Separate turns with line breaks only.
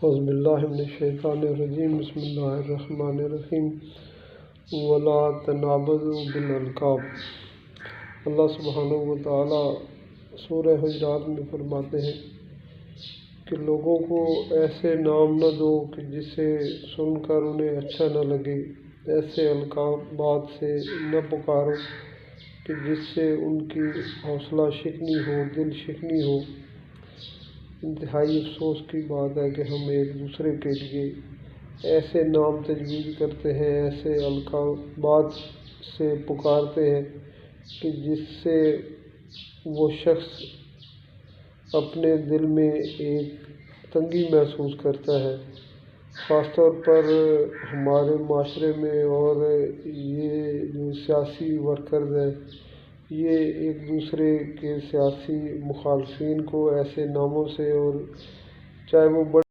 اعوذ باللہ من الشیطان الرجیم بسم اللہ الرحمن الرحیم ولا تنابزوا بالالقاب۔ اللہ سبحانہ و تعالیٰ سورہ حجرات میں فرماتے ہیں کہ لوگوں کو ایسے نام نہ دو کہ جسے سن کر انہیں اچھا نہ لگے، ایسے القابات سے نہ پکارو کہ جس سے ان کی حوصلہ شکنی ہو، دل شکنی ہو۔ انتہائی افسوس کی بات ہے کہ ہم ایک دوسرے کے لیے ایسے نام تجویز کرتے ہیں، ایسے القابات سے پکارتے ہیں کہ جس سے وہ شخص اپنے دل میں ایک تنگی محسوس کرتا ہے۔ خاص طور پر ہمارے معاشرے میں اور یہ جو سیاسی ورکرز ہیں، یہ ایک دوسرے کے سیاسی مخالفین کو ایسے ناموں سے، اور چاہے وہ بڑے